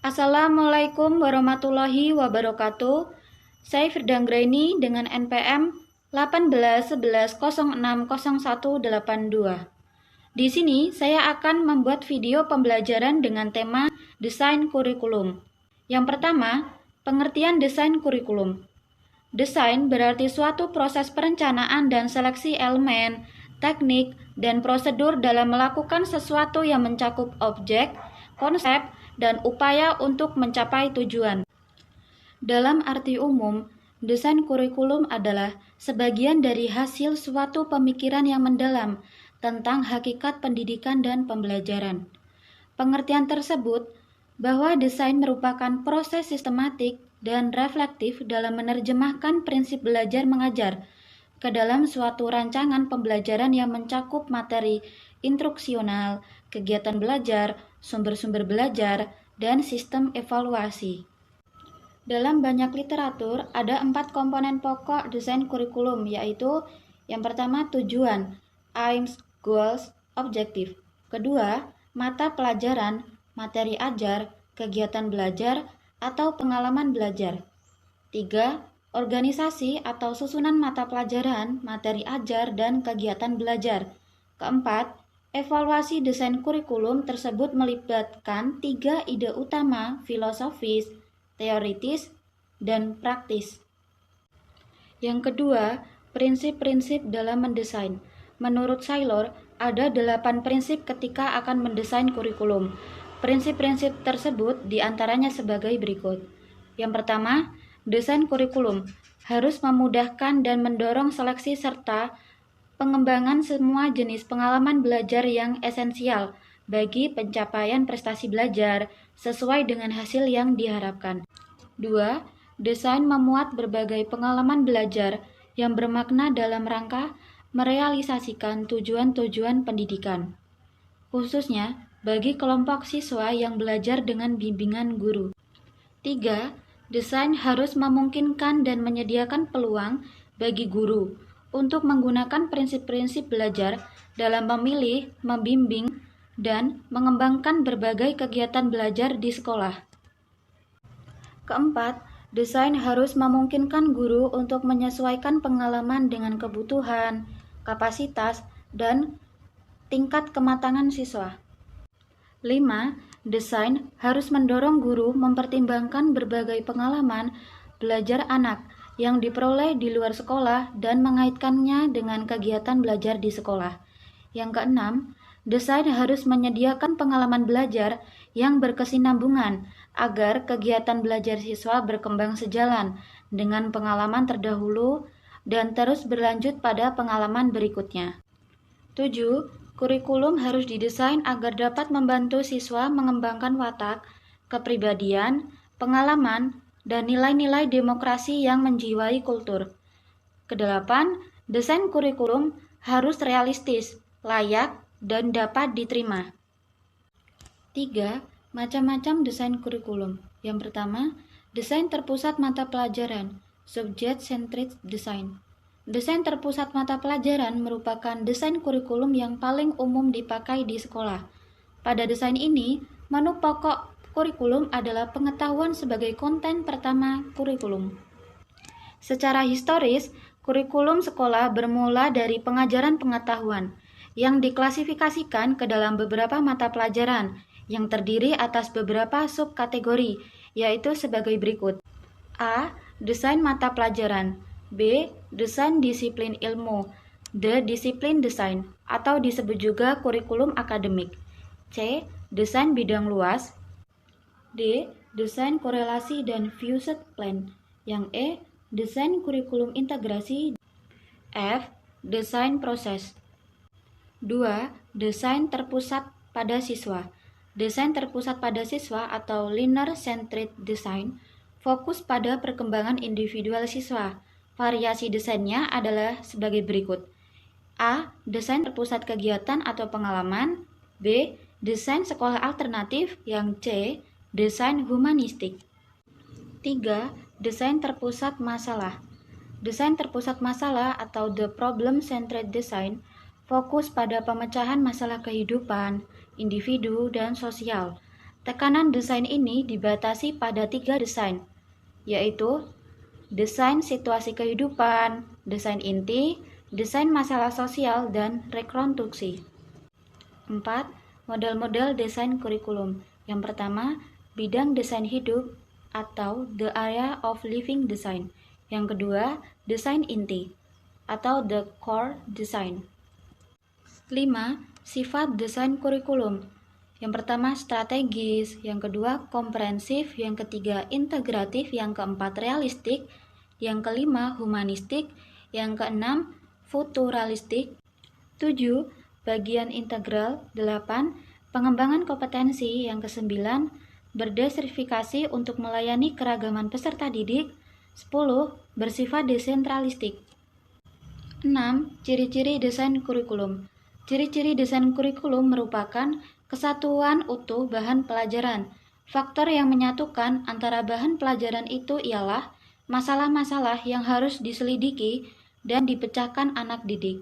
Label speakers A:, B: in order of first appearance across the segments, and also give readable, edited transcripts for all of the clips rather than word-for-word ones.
A: Assalamualaikum warahmatullahi wabarakatuh. Saya Firdanggraini dengan NPM 1811060182. Di sini saya akan membuat video pembelajaran dengan tema desain kurikulum. Yang pertama, pengertian desain kurikulum. Desain berarti suatu proses perencanaan dan seleksi elemen, teknik, dan prosedur dalam melakukan sesuatu yang mencakup objek, konsep, dan upaya untuk mencapai tujuan. Dalam arti umum, desain kurikulum adalah sebagian dari hasil suatu pemikiran yang mendalam tentang hakikat pendidikan dan pembelajaran. Pengertian tersebut bahwa desain merupakan proses sistematik dan reflektif dalam menerjemahkan prinsip belajar mengajar ke dalam suatu rancangan pembelajaran yang mencakup materi instruksional, kegiatan belajar, sumber-sumber belajar, dan sistem evaluasi. Dalam banyak literatur, ada 4 komponen pokok desain kurikulum, yaitu yang pertama tujuan, aims, goals, objektif. Kedua, mata pelajaran, materi ajar, kegiatan belajar, atau pengalaman belajar. 3. Organisasi atau susunan mata pelajaran, materi ajar, dan kegiatan belajar. Keempat, evaluasi desain kurikulum tersebut melibatkan 3 ide utama, filosofis, teoritis, dan praktis. Yang kedua, prinsip-prinsip dalam mendesain. Menurut Saylor, ada 8 prinsip ketika akan mendesain kurikulum. Prinsip-prinsip tersebut diantaranya sebagai berikut. Yang pertama, desain kurikulum harus memudahkan dan mendorong seleksi serta pengembangan semua jenis pengalaman belajar yang esensial bagi pencapaian prestasi belajar sesuai dengan hasil yang diharapkan. 2. Desain memuat berbagai pengalaman belajar yang bermakna dalam rangka merealisasikan tujuan-tujuan pendidikan, khususnya bagi kelompok siswa yang belajar dengan bimbingan guru. 3. Desain harus memungkinkan dan menyediakan peluang bagi guru untuk menggunakan prinsip-prinsip belajar dalam memilih, membimbing, dan mengembangkan berbagai kegiatan belajar di sekolah. Keempat, desain harus memungkinkan guru untuk menyesuaikan pengalaman dengan kebutuhan, kapasitas, dan tingkat kematangan siswa. 5. Desain harus mendorong guru mempertimbangkan berbagai pengalaman belajar anak yang diperoleh di luar sekolah dan mengaitkannya dengan kegiatan belajar di sekolah. Yang keenam, desain harus menyediakan pengalaman belajar yang berkesinambungan agar kegiatan belajar siswa berkembang sejalan dengan pengalaman terdahulu dan terus berlanjut pada pengalaman berikutnya. 7. Kurikulum harus didesain agar dapat membantu siswa mengembangkan watak, kepribadian, pengalaman, dan nilai-nilai demokrasi yang menjiwai kultur. Kedelapan, desain kurikulum harus realistis, layak, dan dapat diterima. 3. Macam-macam desain kurikulum. Yang pertama, desain terpusat mata pelajaran, subject-centered design. Desain terpusat mata pelajaran merupakan desain kurikulum yang paling umum dipakai di sekolah. Pada desain ini, menu pokok kurikulum adalah pengetahuan sebagai konten pertama kurikulum. Secara historis, kurikulum sekolah bermula dari pengajaran pengetahuan yang diklasifikasikan ke dalam beberapa mata pelajaran yang terdiri atas beberapa subkategori, yaitu sebagai berikut. A. Desain mata pelajaran. B. Desain disiplin ilmu. D. Disiplin desain, atau disebut juga kurikulum akademik. C. Desain bidang luas. D. Desain korelasi dan fused plan. Yang E. Desain kurikulum integrasi. F. Desain proses. 2. Desain terpusat pada siswa. Desain terpusat pada siswa atau learner-centered design fokus pada perkembangan individual siswa. Variasi desainnya adalah sebagai berikut. A. Desain terpusat kegiatan atau pengalaman. B. Desain sekolah alternatif. Yang C. Desain humanistik. 3. Desain terpusat masalah. Desain terpusat masalah atau the problem-centered design fokus pada pemecahan masalah kehidupan, individu, dan sosial. Tekanan desain ini dibatasi pada 3 desain, yaitu desain situasi kehidupan, desain inti, desain masalah sosial, dan rekonstruksi. 4. Model-model desain kurikulum. Yang pertama, bidang desain hidup atau the area of living design. Yang kedua, desain inti atau the core design. 5. Sifat desain kurikulum. Yang pertama strategis, yang kedua komprehensif, yang ketiga integratif, yang keempat realistik, yang kelima humanistik, yang keenam futuralistik. 7. Bagian integral. 8. Pengembangan kompetensi. Yang kesembilan berdeserifikasi untuk melayani keragaman peserta didik. 10. Bersifat desentralistik. 6. Ciri-ciri desain kurikulum. Ciri-ciri desain kurikulum merupakan kesatuan utuh bahan pelajaran. Faktor yang menyatukan antara bahan pelajaran itu ialah masalah-masalah yang harus diselidiki dan dipecahkan anak didik.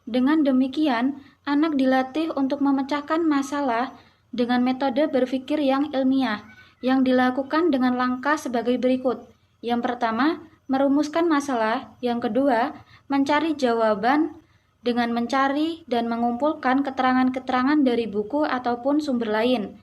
A: Dengan demikian, anak dilatih untuk memecahkan masalah dengan metode berpikir yang ilmiah, yang dilakukan dengan langkah sebagai berikut. Yang pertama, merumuskan masalah. Yang kedua, mencari jawaban dengan mencari dan mengumpulkan keterangan-keterangan dari buku ataupun sumber lain.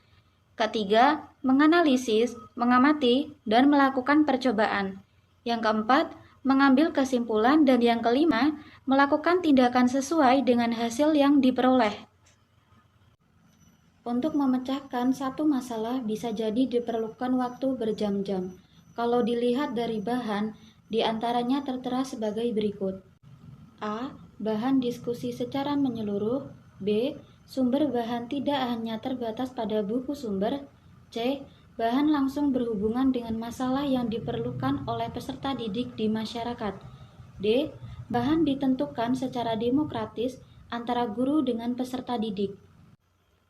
A: Ketiga, menganalisis, mengamati, dan melakukan percobaan. Yang keempat, mengambil kesimpulan, dan yang kelima, melakukan tindakan sesuai dengan hasil yang diperoleh. Untuk memecahkan satu masalah bisa jadi diperlukan waktu berjam-jam. Kalau dilihat dari bahan, di antaranya tertera sebagai berikut. A. Bahan diskusi secara menyeluruh. B. Sumber bahan tidak hanya terbatas pada buku sumber. C. Bahan langsung berhubungan dengan masalah yang diperlukan oleh peserta didik di masyarakat. D. Bahan ditentukan secara demokratis antara guru dengan peserta didik.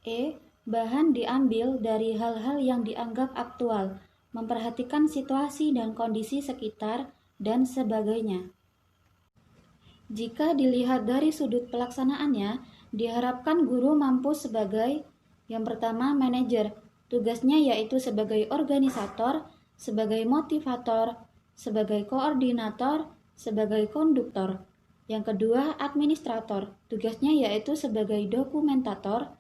A: E. Bahan diambil dari hal-hal yang dianggap aktual, memperhatikan situasi dan kondisi sekitar, dan sebagainya. Jika dilihat dari sudut pelaksanaannya, diharapkan guru mampu sebagai yang pertama manajer, tugasnya yaitu sebagai organisator, sebagai motivator, sebagai koordinator, sebagai konduktor. Yang kedua administrator, tugasnya yaitu sebagai dokumentator.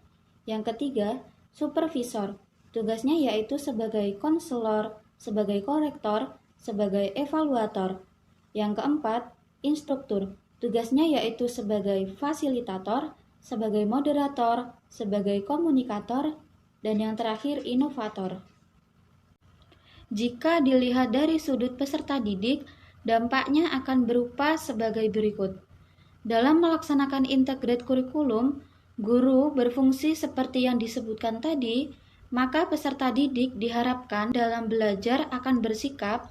A: Yang ketiga supervisor, tugasnya yaitu sebagai konselor, sebagai korektor, sebagai evaluator. Yang keempat instruktur, tugasnya yaitu sebagai fasilitator, sebagai moderator, sebagai komunikator, dan yang terakhir inovator. Jika dilihat dari sudut peserta didik, dampaknya akan berupa sebagai berikut. Dalam melaksanakan integrate kurikulum, guru berfungsi seperti yang disebutkan tadi, maka peserta didik diharapkan dalam belajar akan bersikap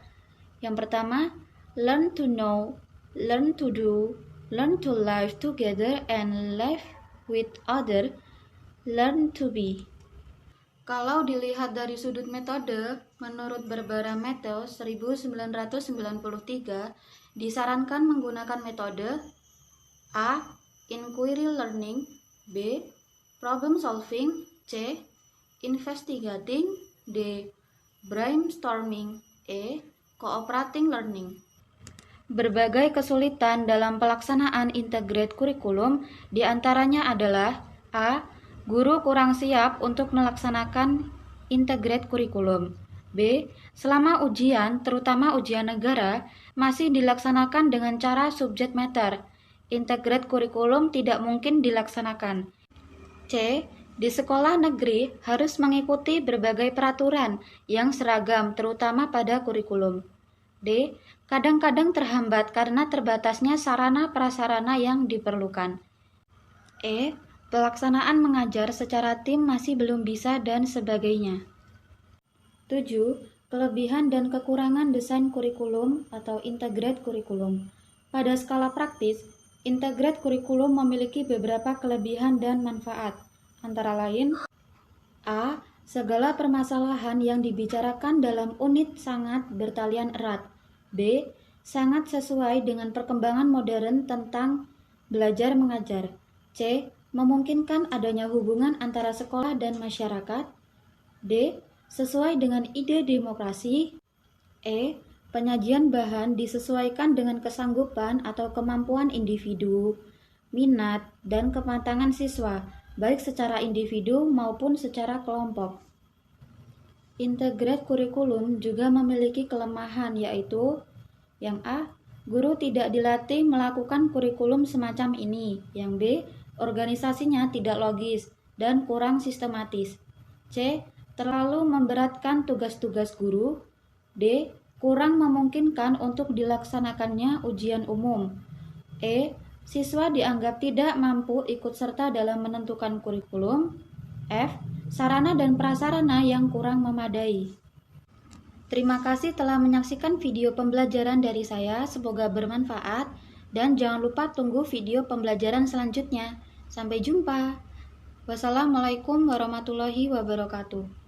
A: yang pertama, learn to know, learn to do, learn to live together, and live with other, learn to be. Kalau dilihat dari sudut metode, menurut Barbara Mattel 1993, disarankan menggunakan metode A. Inquiry learning, B. Problem solving, C. Investigating, D. Brainstorming, E. Cooperating learning. Berbagai kesulitan dalam pelaksanaan integrate kurikulum diantaranya adalah A. Guru kurang siap untuk melaksanakan integrate kurikulum. B. Selama ujian, terutama ujian negara, masih dilaksanakan dengan cara subject matter. Integrate kurikulum tidak mungkin dilaksanakan. C. Di sekolah negeri harus mengikuti berbagai peraturan yang seragam terutama pada kurikulum. D. Kadang-kadang terhambat karena terbatasnya sarana prasarana yang diperlukan. E. Pelaksanaan mengajar secara tim masih belum bisa dan sebagainya. 7. Kelebihan dan kekurangan desain kurikulum atau integrate kurikulum. Pada skala praktis, integrate kurikulum memiliki beberapa kelebihan dan manfaat. Antara lain, A. Segala permasalahan yang dibicarakan dalam unit sangat bertalian erat. B. Sangat sesuai dengan perkembangan modern tentang belajar mengajar. C. Memungkinkan adanya hubungan antara sekolah dan masyarakat. D. Sesuai dengan ide demokrasi. E. Penyajian bahan disesuaikan dengan kesanggupan atau kemampuan individu, minat, dan kematangan siswa, baik secara individu maupun secara kelompok. Integrate kurikulum juga memiliki kelemahan, yaitu yang A. Guru tidak dilatih melakukan kurikulum semacam ini. Yang B. Organisasinya tidak logis dan kurang sistematis. C. Terlalu memberatkan tugas-tugas guru. D. Kurang memungkinkan untuk dilaksanakannya ujian umum. E. Siswa dianggap tidak mampu ikut serta dalam menentukan kurikulum. F. Sarana dan prasarana yang kurang memadai. Terima kasih telah menyaksikan video pembelajaran dari saya, semoga bermanfaat, dan jangan lupa tunggu video pembelajaran selanjutnya. Sampai jumpa. Wassalamualaikum warahmatullahi wabarakatuh.